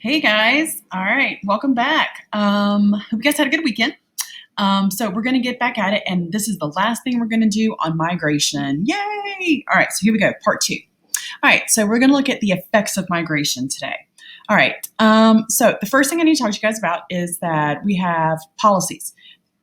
Hey guys. All right. Welcome back. Hope you guys had a good weekend. So we're going to get back at it. And this is the last thing we're going to do on migration. Yay. All right. So here we go. Part two. All right. So we're going to look at the effects of migration today. All right. So the first thing I need to talk to you guys about is that we have policies.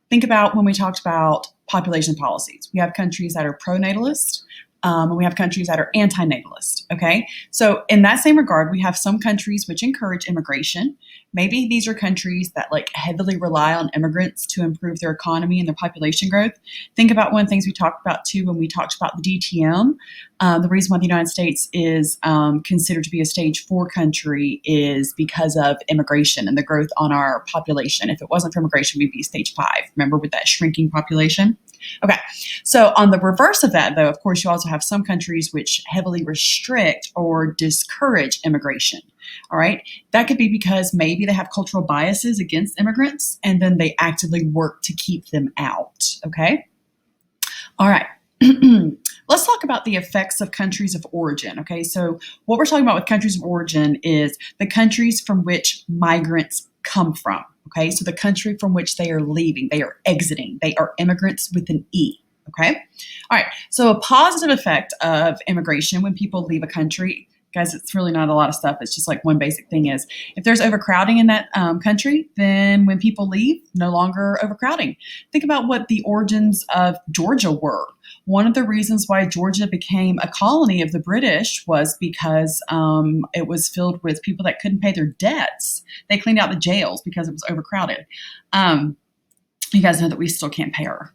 Think about when we talked about population policies. We have countries that are pro-natalist, and we have countries that are anti-natalist. Okay, so in that same regard, we have some countries which encourage immigration. Maybe these are countries that like heavily rely on immigrants to improve their economy and their population growth. Think about one of the things we talked about too when we talked about the DTM. The reason why the United States is considered to be a stage 4 country is because of immigration and the growth on our population. If it wasn't for immigration, we'd be stage 5. Remember, with that shrinking population? Okay, so on the reverse of that, though, of course, you also have some countries which heavily restrict or discourage immigration. All right, that could be because maybe they have cultural biases against immigrants and then they actively work to keep them out. Okay, all right. Let's talk about the effects of countries of origin. Okay, so what we're talking about with countries of origin is the countries from which migrants come from. Okay, so the country from which they are leaving, they are exiting, they are immigrants with an E. Okay, all right, so a positive effect of immigration when people leave a country, guys, it's really not a lot of stuff. It's just like one basic thing is if there's overcrowding in that country, then when people leave, no longer overcrowding. Think about what the origins of Georgia were. One of the reasons why Georgia became a colony of the British was because it was filled with people that couldn't pay their debts. They cleaned out the jails because it was overcrowded. You guys know that we still can't pay our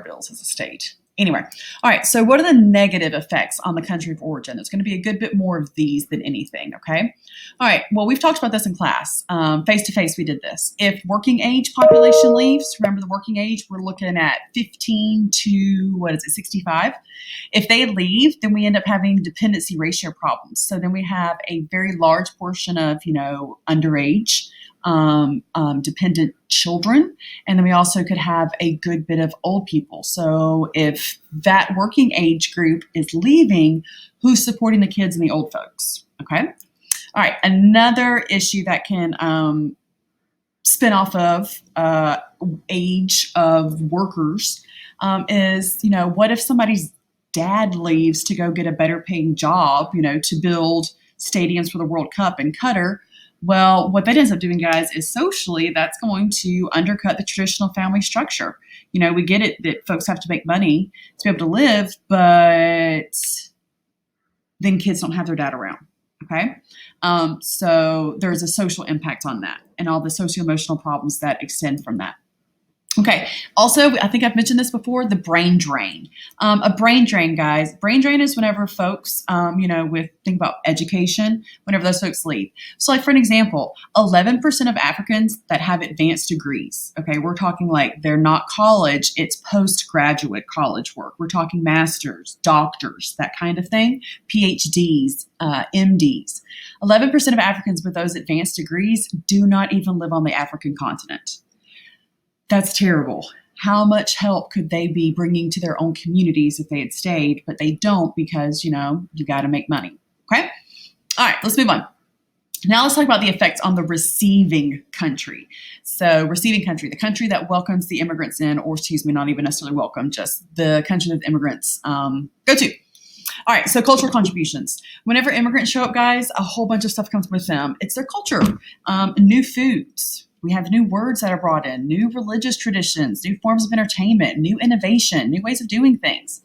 bills as a state. Anyway, all right, so what are the negative effects on the country of origin? There's going to be a good bit more of these than anything, okay? All right, well, we've talked about this in class. Face-to-face, we did this. If working age population leaves, remember the working age, we're looking at 15 to, 65? If they leave, then we end up having dependency ratio problems. So then we have a very large portion of, underage dependent children. And then we also could have a good bit of old people. So if that working age group is leaving, who's supporting the kids and the old folks? Okay. All right. Another issue that can spin off of age of workers is, what if somebody's dad leaves to go get a better paying job, to build stadiums for the World Cup in Qatar? Well, what that ends up doing, guys, is socially that's going to undercut the traditional family structure. We get it that folks have to make money to be able to live, but then kids don't have their dad around. Okay. So there's a social impact on that and all the socio-emotional problems that extend from that. Okay. Also, I think I've mentioned this before, the brain drain. A brain drain, guys. Brain drain is whenever folks, think about education, whenever those folks leave. So like for an example, 11% of Africans that have advanced degrees, okay, we're talking like they're not college, it's postgraduate college work. We're talking masters, doctors, that kind of thing, PhDs, MDs. 11% of Africans with those advanced degrees do not even live on the African continent. That's terrible. How much help could they be bringing to their own communities if they had stayed, but they don't because, you got to make money. Okay. All right, let's move on. Now let's talk about the effects on the receiving country. So receiving country, the country that welcomes the immigrants in, or not even necessarily welcome, just the country that the immigrants go to. All right, so cultural contributions. Whenever immigrants show up, guys, a whole bunch of stuff comes with them. It's their culture, new foods. We have new words that are brought in, new religious traditions, new forms of entertainment, new innovation, new ways of doing things,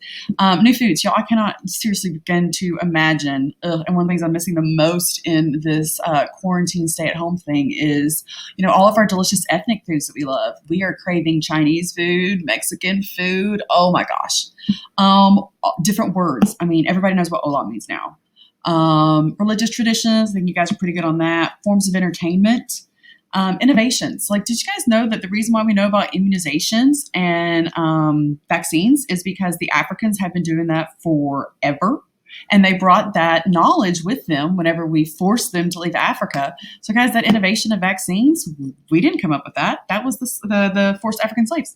new foods. Y'all, I cannot seriously begin to imagine. And one of the things I'm missing the most in this quarantine stay-at-home thing is, all of our delicious ethnic foods that we love. We are craving Chinese food, Mexican food. Oh my gosh. Different words. I mean, everybody knows what oolong means now. Religious traditions. I think you guys are pretty good on that. Forms of entertainment. Innovations. Like, did you guys know that the reason why we know about immunizations and vaccines is because the Africans have been doing that forever? And they brought that knowledge with them whenever we forced them to leave Africa. So, guys, that innovation of vaccines, we didn't come up with that. That was the forced African slaves.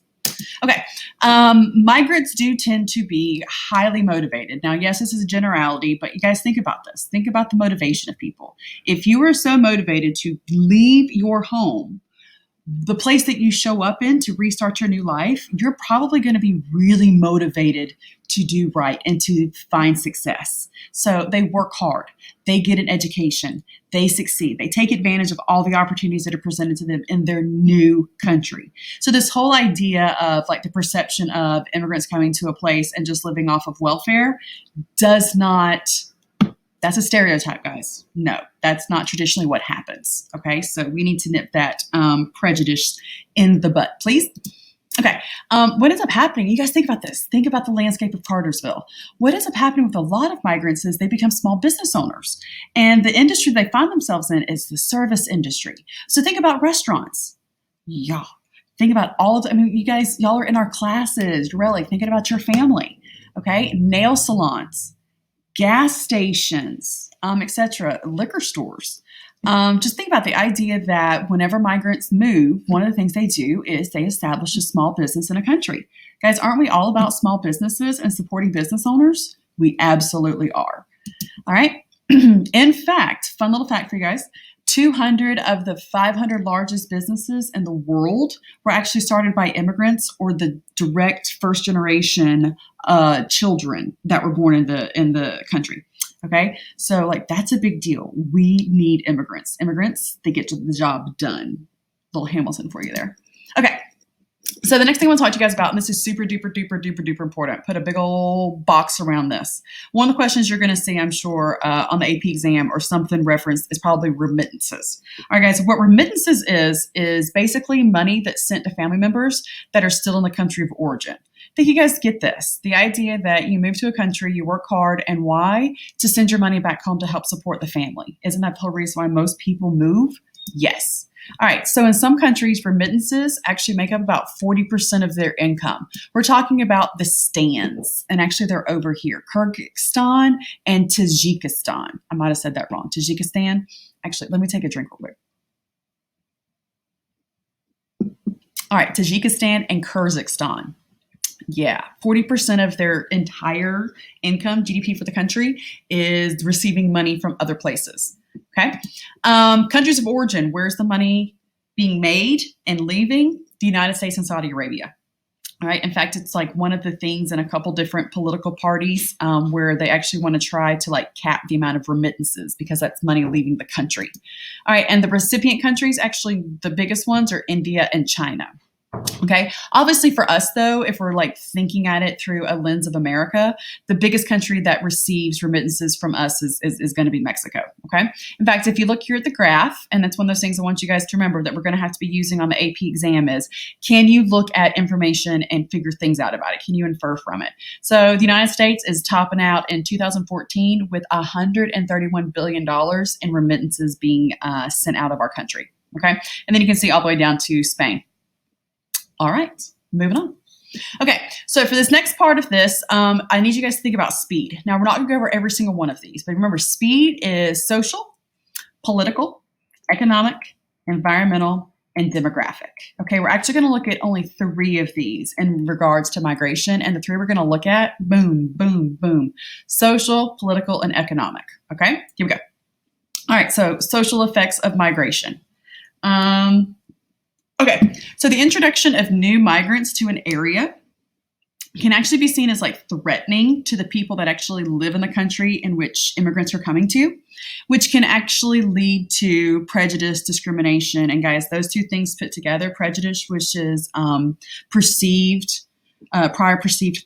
Okay. Migrants do tend to be highly motivated. Now, yes, this is a generality, but you guys think about this. Think about the motivation of people. If you are so motivated to leave your home, the place that you show up in to restart your new life, you're probably going to be really motivated to do right and to find success. So they work hard, they get an education, they succeed, they take advantage of all the opportunities that are presented to them in their new country. So this whole idea of like the perception of immigrants coming to a place and just living off of welfare does not, that's a stereotype, guys. No, that's not traditionally what happens. Okay, so we need to nip that prejudice in the butt, please. Okay, what ends up happening, you guys think about this. Think about the landscape of Cartersville. What ends up happening with a lot of migrants is they become small business owners. And the industry they find themselves in is the service industry. So think about restaurants. Yeah. Think about all of the, I mean, you guys, y'all are in our classes. You're really thinking about your family. Okay, nail salons, gas stations, etc., liquor stores. Just think about the idea that whenever migrants move, one of the things they do is they establish a small business in a country. Guys, aren't we all about small businesses and supporting business owners? We absolutely are. All right. In fact, fun little fact for you guys, 200 of the 500 largest businesses in the world were actually started by immigrants or the direct first generation children that were born in the country. Okay, so like that's a big deal. We need immigrants. Immigrants, they get the job done. Little Hamilton for you there. Okay, so the next thing I want to talk to you guys about, and this is super duper duper duper duper important. Put a big old box around this. One of the questions you're going to see, I'm sure, on the AP exam or something referenced is probably remittances. All right, guys, what remittances is basically money that's sent to family members that are still in the country of origin. I think you guys get this. The idea that you move to a country, you work hard, and why? To send your money back home to help support the family. Isn't that the whole reason why most people move? Yes. All right. So in some countries, remittances actually make up about 40% of their income. We're talking about the stands, and actually they're over here, Kyrgyzstan and Tajikistan. I might have said that wrong. Tajikistan. Actually, let me take a drink real quick. All right. Tajikistan and Kyrgyzstan. Yeah, 40% of their entire income, GDP for the country, is receiving money from other places. Okay. Countries of origin, where's the money being made and leaving? The United States and Saudi Arabia. All right. In fact, it's like one of the things in a couple different political parties where they actually want to try to like cap the amount of remittances because that's money leaving the country. All right. And the recipient countries, actually, the biggest ones are India and China. Okay. Obviously for us though, if we're like thinking at it through a lens of America, the biggest country that receives remittances from us is going to be Mexico. Okay. In fact, if you look here at the graph, and that's one of those things I want you guys to remember that we're going to have to be using on the AP exam is, can you look at information and figure things out about it? Can you infer from it? So the United States is topping out in 2014 with $131 billion in remittances being sent out of our country. Okay. And then you can see all the way down to Spain. All right, moving on. Okay, so for this next part of this, I need you guys to think about speed. Now, we're not going to go over every single one of these, but remember, speed is social, political, economic, environmental, and demographic. Okay, we're actually going to look at only 3 of these in regards to migration, and the 3 we're going to look at, boom, boom, boom, social, political, and economic. Okay, here we go. All right, so social effects of migration. Okay, so the introduction of new migrants to an area can actually be seen as like threatening to the people that actually live in the country in which immigrants are coming to, which can actually lead to prejudice, discrimination. And guys, those 2 things put together, prejudice, which is prior perceived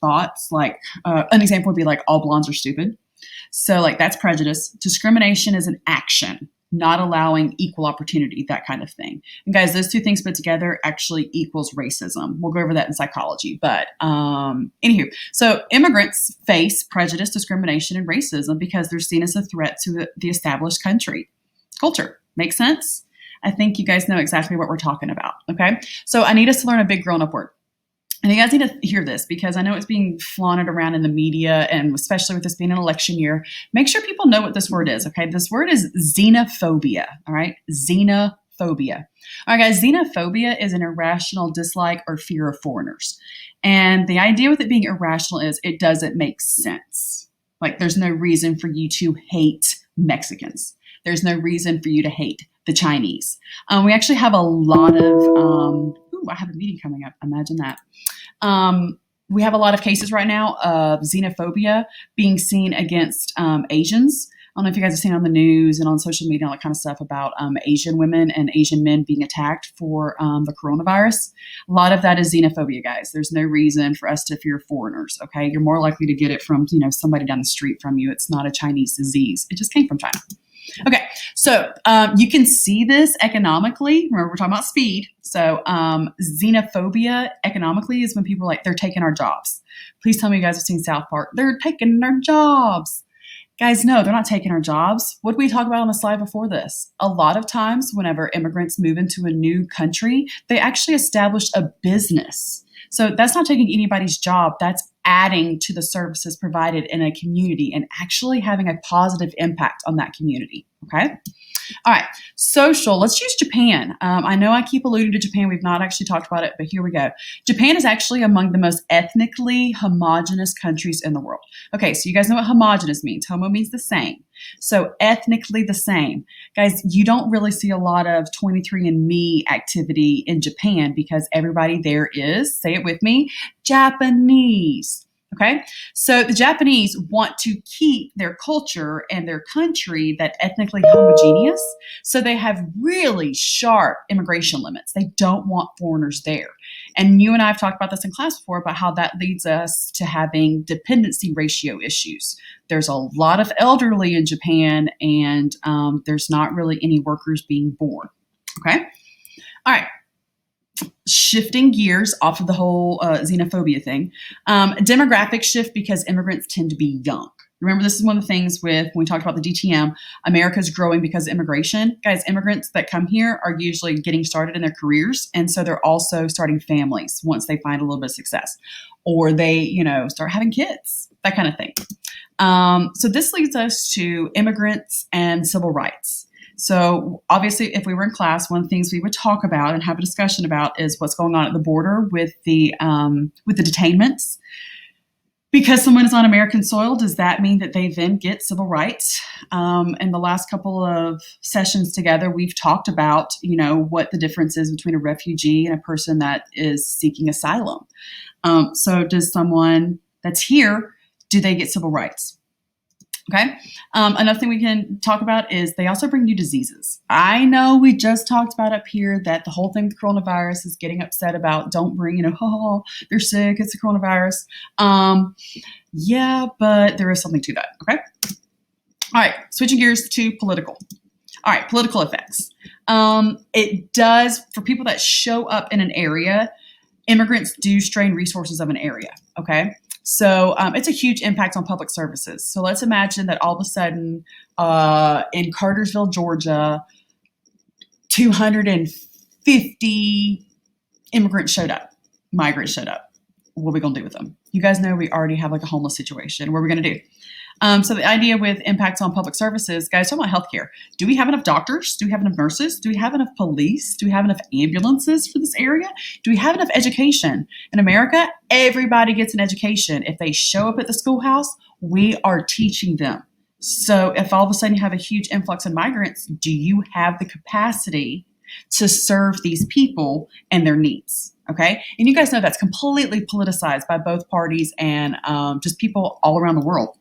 thoughts, like an example would be like all blondes are stupid. So like that's prejudice. Discrimination is an action, not allowing equal opportunity, that kind of thing. And guys, those 2 things put together actually equals racism. We'll go over that in psychology. But anywho, so immigrants face prejudice, discrimination, and racism because they're seen as a threat to the established culture. Make sense? I think you guys know exactly what we're talking about. Okay. So I need us to learn a big grown-up word. And you guys need to hear this because I know it's being flaunted around in the media, and especially with this being an election year. Make sure people know what this word is, okay? This word is xenophobia, all right? Xenophobia. xenophobia. All right, guys, xenophobia is an irrational dislike or fear of foreigners. And the idea with it being irrational is it doesn't make sense. Like, there's no reason for you to hate Mexicans. There's no reason for you to hate the Chinese. We actually have a lot of, I have a meeting coming up. Imagine that. We have a lot of cases right now of xenophobia being seen against Asians. I don't know if you guys have seen on the news and on social media, all that kind of stuff about Asian women and Asian men being attacked for the coronavirus. A lot of that is xenophobia, guys. There's no reason for us to fear foreigners, okay? You're more likely to get it from, somebody down the street from you. It's not a Chinese disease. It just came from China. Okay, so you can see this economically. Remember, we're talking about speed. So xenophobia economically is when people are like, they're taking our jobs. Please tell me you guys have seen South Park. They're taking our jobs. Guys, no, they're not taking our jobs. What did we talk about on the slide before this? A lot of times whenever immigrants move into a new country, they actually establish a business. So that's not taking anybody's job. That's adding to the services provided in a community and actually having a positive impact on that community. Okay. All right. Social. Let's use Japan. I know I keep alluding to Japan. We've not actually talked about it, but here we go. Japan is actually among the most ethnically homogenous countries in the world. Okay. So you guys know what homogenous means. Homo means the same. So ethnically the same. Guys, you don't really see a lot of 23andMe activity in Japan because everybody there is, say it with me, Japanese. Okay, so the Japanese want to keep their culture and their country that ethnically homogeneous. So they have really sharp immigration limits. They don't want foreigners there. And you and I have talked about this in class before about how that leads us to having dependency ratio issues. There's a lot of elderly in Japan, and there's not really any workers being born. Okay, all right. Shifting gears off of the whole xenophobia thing, demographic shift because immigrants tend to be young. Remember, this is one of the things with when we talked about the DTM, America's growing because of immigration. Guys, immigrants that come here are usually getting started in their careers. And so they're also starting families once they find a little bit of success, or they, start having kids, that kind of thing. So this leads us to immigrants and civil rights. So obviously, if we were in class, one of the things we would talk about and have a discussion about is what's going on at the border with the detainments. Because someone is on American soil, does that mean that they then get civil rights? In the last couple of sessions together, we've talked about, what the difference is between a refugee and a person that is seeking asylum. So does someone that's here, do they get civil rights? Okay. Another thing we can talk about is they also bring new diseases. I know we just talked about up here that the whole thing with coronavirus is getting upset about don't bring, they're sick, it's the coronavirus. Yeah, but there is something to that. Okay. All right. Switching gears to political. All right. Political effects. It does, for people that show up in an area, immigrants do strain resources of an area. Okay. So it's a huge impact on public services. So let's imagine that all of a sudden in Cartersville, Georgia, 250 migrants showed up. What are we going to do with them? You guys know we already have like a homeless situation. What are we going to do? So the idea with impacts on public services, guys, talking about healthcare. Do we have enough doctors? Do we have enough nurses? Do we have enough police? Do we have enough ambulances for this area? Do we have enough education? In America, everybody gets an education. If they show up at the schoolhouse, we are teaching them. So if all of a sudden you have a huge influx of migrants, do you have the capacity to serve these people and their needs? Okay. And you guys know that's completely politicized by both parties and just people all around the world.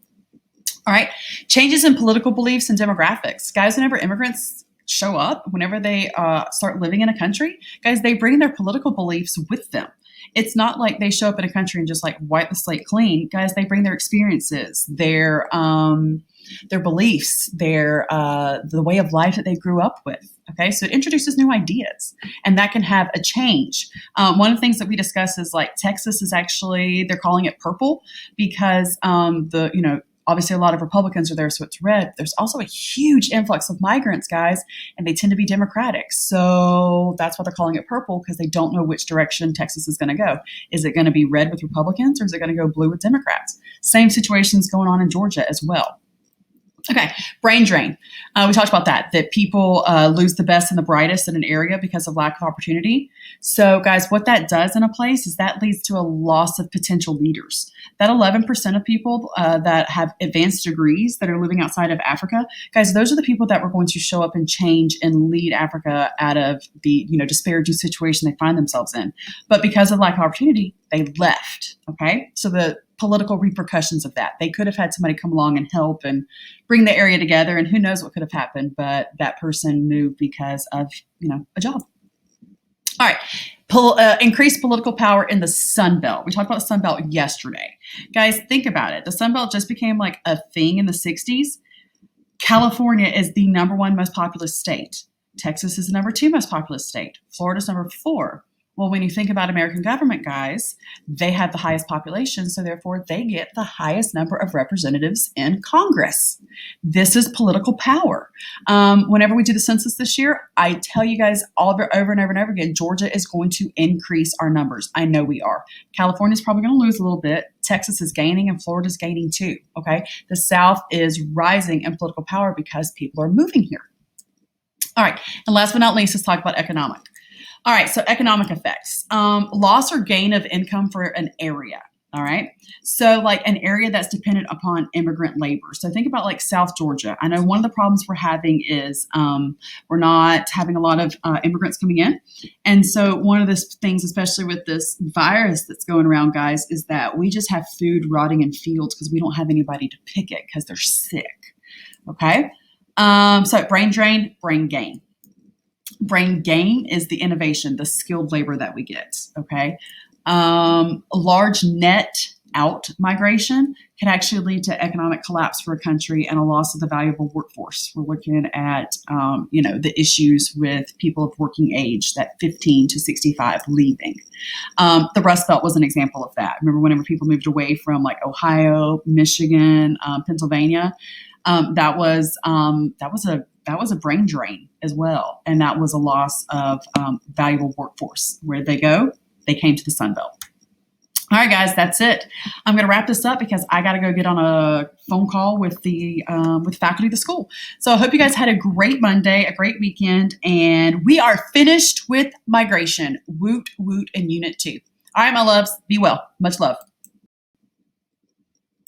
All right. Changes in political beliefs and demographics. Guys, whenever immigrants show up, whenever they start living in a country, guys, they bring their political beliefs with them. It's not like they show up in a country and just like wipe the slate clean. Guys, they bring their experiences, their beliefs, the way of life that they grew up with. Okay, so it introduces new ideas, and that can have a change. One of the things that we discuss is like Texas is actually, they're calling it purple because obviously a lot of Republicans are there, so it's red. There's also a huge influx of migrants, guys, and they tend to be Democratic. So that's why they're calling it purple, because they don't know which direction Texas is going to go. Is it going to be red with Republicans, or is it going to go blue with Democrats? Same situations going on in Georgia as well. Okay, brain drain. We talked about that people lose the best and the brightest in an area because of lack of opportunity. So, guys, what that does in a place is that leads to a loss of potential leaders. That 11% of people that have advanced degrees that are living outside of Africa, guys, those are the people that were going to show up and change and lead Africa out of the disparity situation they find themselves in. But because of lack of opportunity, they left. Okay, so the political repercussions of that. They could have had somebody come along and help and bring the area together, and who knows what could have happened, but that person moved because of, a job. All right. Increased political power in the Sun Belt. We talked about the Sun Belt yesterday. Guys, think about it. The Sun Belt just became like a thing in the 60s. California is the number 1 most populous state. Texas is the number 2 most populous state. Florida's number 4. Well, when you think about American government, guys, they have the highest population, so therefore they get the highest number of representatives in Congress. This is political power. Whenever we do the census this year, I tell you guys over and over and over again, Georgia is going to increase our numbers. I know we are. California's probably going to lose a little bit. Texas is gaining and Florida's gaining too, okay? The South is rising in political power because people are moving here. All right, and last but not least, let's talk about economic. All right, so economic effects. Loss or gain of income for an area, all right? So like an area that's dependent upon immigrant labor. So think about like South Georgia. I know one of the problems we're having is we're not having a lot of immigrants coming in. And so one of the things, especially with this virus that's going around, guys, is that we just have food rotting in fields because we don't have anybody to pick it because they're sick, okay? So brain drain, brain gain. Brain gain is the innovation, the skilled labor that we get, okay? Large net out migration can actually lead to economic collapse for a country and a loss of the valuable workforce. We're looking at, the issues with people of working age, that 15 to 65 leaving. The Rust Belt was an example of that. Remember whenever people moved away from like Ohio, Michigan, Pennsylvania, that was a brain drain as well. And that was a loss of valuable workforce. Where'd they go? They came to the Sun Belt. All right, guys, that's it. I'm going to wrap this up because I got to go get on a phone call with the faculty of the school. So I hope you guys had a great Monday, a great weekend, and we are finished with migration. Woot, woot, and Unit 2. All right, my loves, be well. Much love.